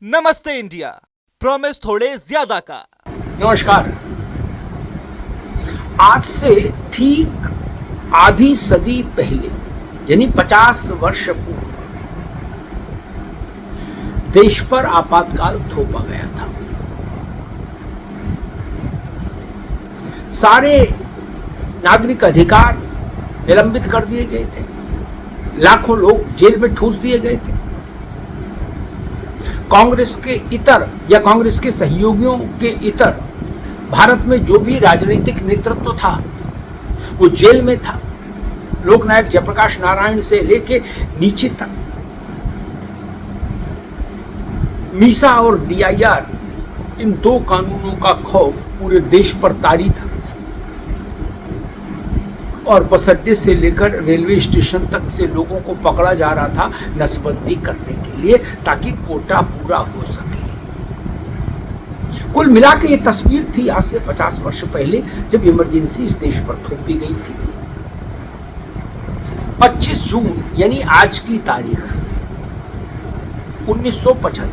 नमस्ते India, promise थोड़े ज्यादा का। नमस्कार। आज से ठीक आधी सदी पहले यानी 50 वर्ष पूर्व देश पर आपातकाल थोपा गया था। सारे नागरिक अधिकार निलंबित कर दिए गए थे, लाखों लोग जेल में ठूस दिए गए थे। कांग्रेस के इतर या कांग्रेस के सहयोगियों के इतर भारत में जो भी राजनीतिक नेतृत्व था वो जेल में था। लोकनायक जयप्रकाश नारायण से लेके नीचे तक मीसा और डीआईआर, इन दो कानूनों का खौफ पूरे देश पर तारी था और बस अड्डे से लेकर रेलवे स्टेशन तक से लोगों को पकड़ा जा रहा था नसबंदी करने के लिए, ताकि कोटा पूरा हो सके। कुल मिला के ये तस्वीर थी आज से 50 वर्ष पहले, जब इमरजेंसी इस देश पर थोपी गई थी। 25 जून यानी आज की तारीख 1975।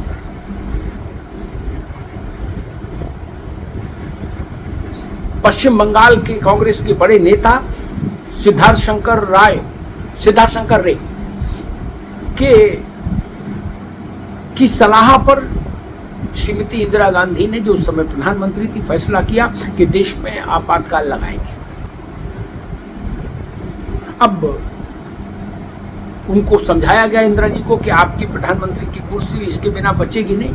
पश्चिम बंगाल के कांग्रेस के बड़े नेता सिद्धार्थ शंकर रे की सलाह पर श्रीमती इंदिरा गांधी ने, जो उस समय प्रधानमंत्री थी, फैसला किया कि देश में आपातकाल लगाएंगे। अब उनको समझाया गया इंदिरा जी को कि आपकी प्रधानमंत्री की कुर्सी इसके बिना बचेगी नहीं,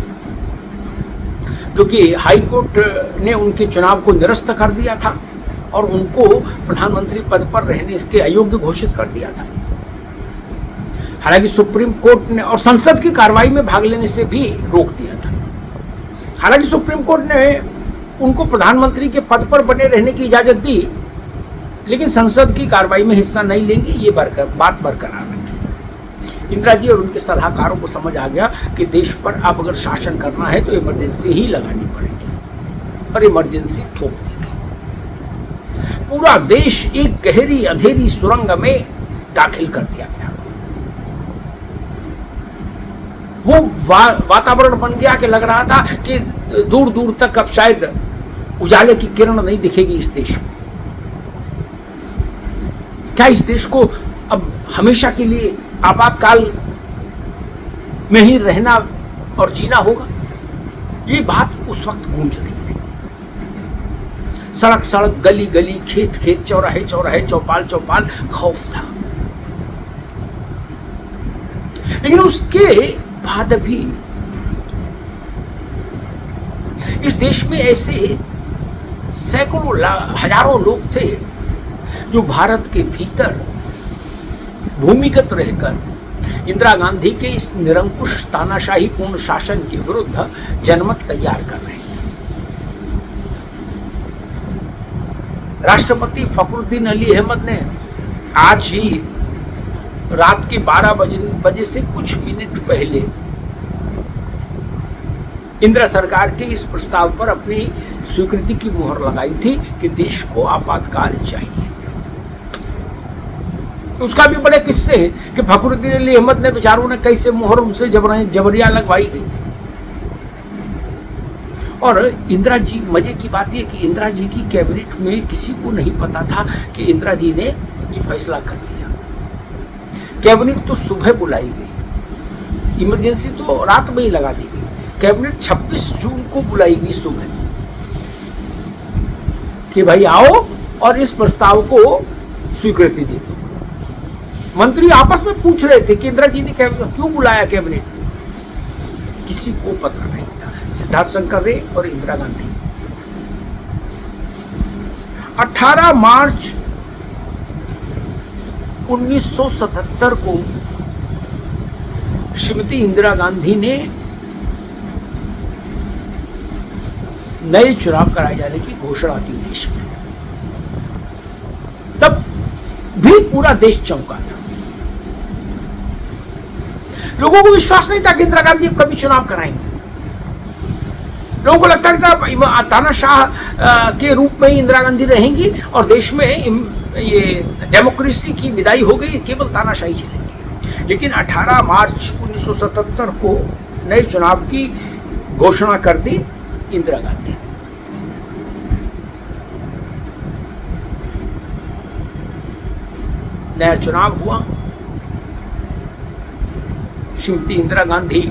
क्योंकि हाईकोर्ट ने उनके चुनाव को निरस्त कर दिया था और उनको प्रधानमंत्री पद पर रहने के अयोग्य घोषित कर दिया था। हालांकि सुप्रीम कोर्ट ने और संसद की कार्रवाई में भाग लेने से भी रोक दिया था। हालांकि सुप्रीम कोर्ट ने उनको प्रधानमंत्री के पद पर बने रहने की इजाजत दी, लेकिन संसद की कार्रवाई में हिस्सा नहीं लेंगे, ये बात बरकरार रखी। इंदिरा जी और उनके सलाहकारों को समझ आ गया कि देश पर अब अगर शासन करना है तो इमरजेंसी ही लगानी पड़ेगी, और इमरजेंसी थोप दी गई। पूरा देश एक गहरी अंधेरी सुरंग में दाखिल कर दिया गया। वो वातावरण बन गया कि लग रहा था कि दूर दूर तक अब शायद उजाले की किरण नहीं दिखेगी इस देश को। क्या इस देश को अब हमेशा के लिए आपातकाल में ही रहना और जीना होगा? ये बात उस वक्त गूंज रही थी। सड़क सड़क, गली गली, खेत खेत, चौराहे चौराहे, चौपाल चौपाल खौफ था। लेकिन उसके बाद भी इस देश में ऐसे सैकड़ों हजारों लोग थे जो भारत के भीतर भूमिगत रहकर इंदिरा गांधी के इस निरंकुश तानाशाही पूर्ण शासन के विरुद्ध जनमत तैयार कर रहे थे। राष्ट्रपति फखरुद्दीन अली अहमद ने आज ही रात के 12 बजे से कुछ मिनट पहले इंदिरा सरकार के इस प्रस्ताव पर अपनी स्वीकृति की मुहर लगाई थी कि देश को आपातकाल चाहिए। उसका भी बड़े किस्से हैं कि फखरुद्दीन अली अहमद ने, बेचारों ने कैसे मुहर उनसे जबरिया लगवाई गई। और इंदिरा जी, मजे की बात यह कि इंदिरा जी की कैबिनेट में किसी को नहीं पता था कि इंदिरा जी ने ये फैसला कर लिया। कैबिनेट तो सुबह बुलाई गई, इमरजेंसी तो रात में ही लगा दी गई। कैबिनेट 26 जून को बुलाई गई सुबह कि भाई आओ और इस प्रस्ताव को स्वीकृति दे दो। मंत्री आपस में पूछ रहे थे कि इंदिरा जी ने क्यों बुलाया कैबिनेट, किसी को पता नहीं था। सिद्धार्थ शंकर रे और इंदिरा गांधी 18 मार्च 1977 को श्रीमती इंदिरा गांधी ने नए चुनाव कराए जाने की घोषणा की देश में। तब भी पूरा देश चौंका था। लोगों को विश्वास नहीं था कि इंदिरा गांधी कभी चुनाव कराएंगे। लोगों को लगता था तानाशाह के रूप में ही इंदिरा गांधी रहेंगी और देश में ये डेमोक्रेसी की विदाई हो गई, केवल तानाशाही चलेगी। लेकिन 18 मार्च 1977 को नए चुनाव की घोषणा कर दी इंदिरा गांधी। नया चुनाव हुआ, श्रीमती इंदिरा गांधी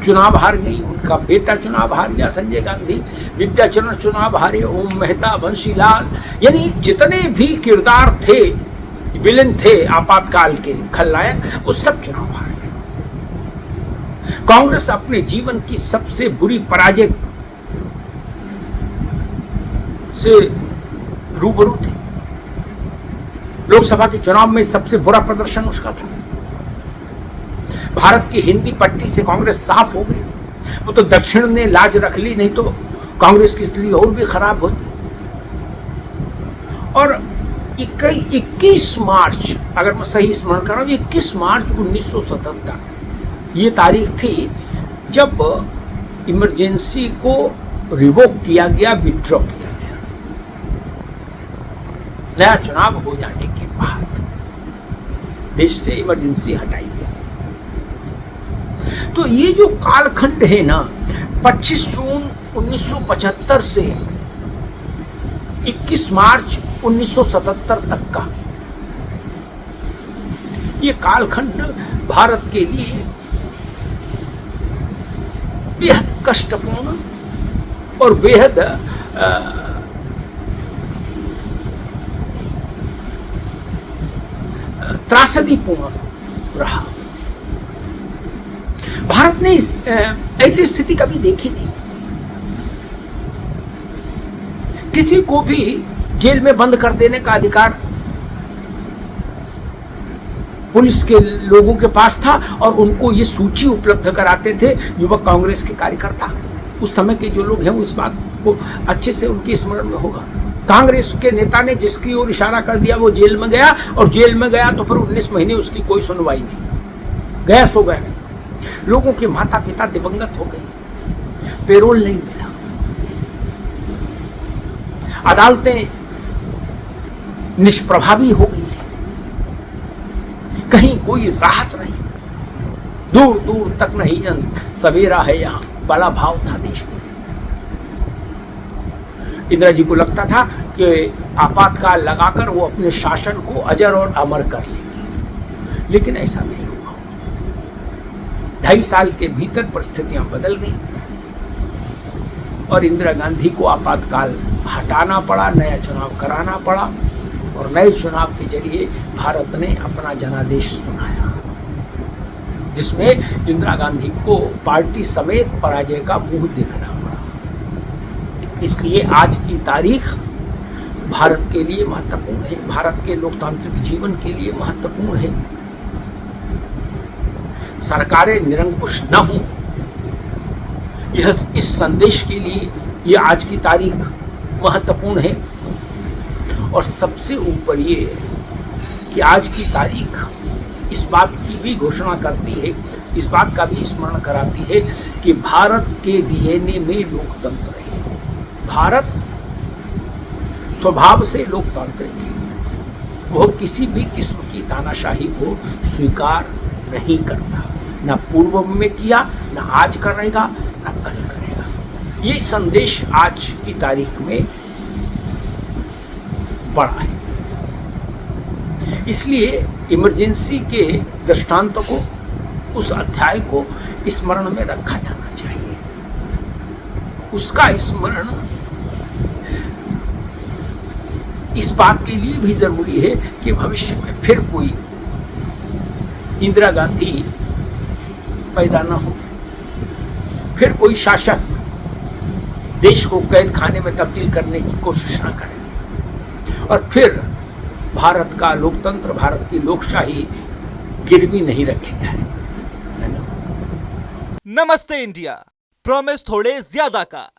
चुनाव हार गई, उनका बेटा चुनाव हार गया संजय गांधी, विद्याचरण चुनाव हारे, ओम मेहता, बंशीलाल, यानी जितने भी किरदार थे, विलेन थे आपातकाल के खलनायक, वो सब चुनाव हार गए। कांग्रेस अपने जीवन की सबसे बुरी पराजय से रूबरू थी। लोकसभा के चुनाव में सबसे बुरा प्रदर्शन उसका था। भारत की हिंदी पट्टी से कांग्रेस साफ हो गई थी। वो तो दक्षिण ने लाज रख ली, नहीं तो कांग्रेस की स्थिति और भी खराब होती। और 21 मार्च, अगर मैं सही स्मरण कर रहा हूं, 21 मार्च 1977 ये तारीख थी जब इमरजेंसी को रिवोक किया गया, विथड्रॉ किया गया। नया चुनाव हो जाने के बाद देश से इमरजेंसी हटाई गई। तो ये जो कालखंड है ना, 25 जून 1975 से 21 मार्च 1977 तक का, ये कालखंड भारत के लिए बेहद कष्टपूर्ण और बेहद त्रासदीपूर्ण रहा। भारत ने ऐसी स्थिति कभी देखी नहीं। किसी को भी जेल में बंद कर देने का अधिकार पुलिस के लोगों के पास था और उनको ये सूची उपलब्ध कराते थे युवक कांग्रेस के कार्यकर्ता। उस समय के जो लोग हैं वो इस बात को अच्छे से उनके स्मरण में होगा। कांग्रेस के नेता ने जिसकी ओर इशारा कर दिया वो जेल में गया, और जेल में गया तो फिर 19 महीने उसकी कोई सुनवाई नहीं, गया सो गया। लोगों के माता पिता दिवंगत हो गए, पेरोल नहीं मिला, अदालतें निष्प्रभावी हो गई थी, कहीं कोई राहत नहीं, दूर दूर तक नहीं सवेरा है यहां, बड़ा भाव था देश में। इंदिरा जी को लगता था कि आपातकाल लगाकर वो अपने शासन को अजर और अमर कर लेंगे, लेकिन ऐसा नहीं हुआ। 2.5 साल के भीतर परिस्थितियां बदल गई और इंदिरा गांधी को आपातकाल हटाना पड़ा, नया चुनाव कराना पड़ा, और नए चुनाव के जरिए भारत ने अपना जनादेश सुनाया, जिसमें इंदिरा गांधी को पार्टी समेत पराजय का मुंह देखना पड़ा। इसलिए आज की तारीख भारत के लिए महत्वपूर्ण है, भारत के लोकतांत्रिक जीवन के लिए महत्वपूर्ण है। सरकारें निरंकुश न हों, यह इस संदेश के लिए ये आज की तारीख महत्वपूर्ण है। और सबसे ऊपर ये कि आज की तारीख इस बात की भी घोषणा करती है, इस बात का भी स्मरण कराती है कि भारत के डीएनए में लोकतंत्र है। भारत स्वभाव से लोकतांत्रिक है, वह किसी भी किस्म की तानाशाही को स्वीकार नहीं करता, न पूर्व में किया, न आज करेगा, न कल करेगा। ये संदेश आज की तारीख में बड़ा है। इसलिए इमरजेंसी के दृष्टांत को, उस अध्याय को स्मरण में रखा जाना चाहिए। उसका स्मरण इस बात के लिए भी जरूरी है कि भविष्य में फिर कोई इंदिरा गांधी पैदा न हो, फिर कोई शासक देश को कैद खाने में तब्दील करने की कोशिश न करे, और फिर भारत का लोकतंत्र, भारत की लोकशाही गिरवी नहीं रखी जाए। धन्यवाद। नमस्ते इंडिया, प्रॉमिस थोड़े ज्यादा का।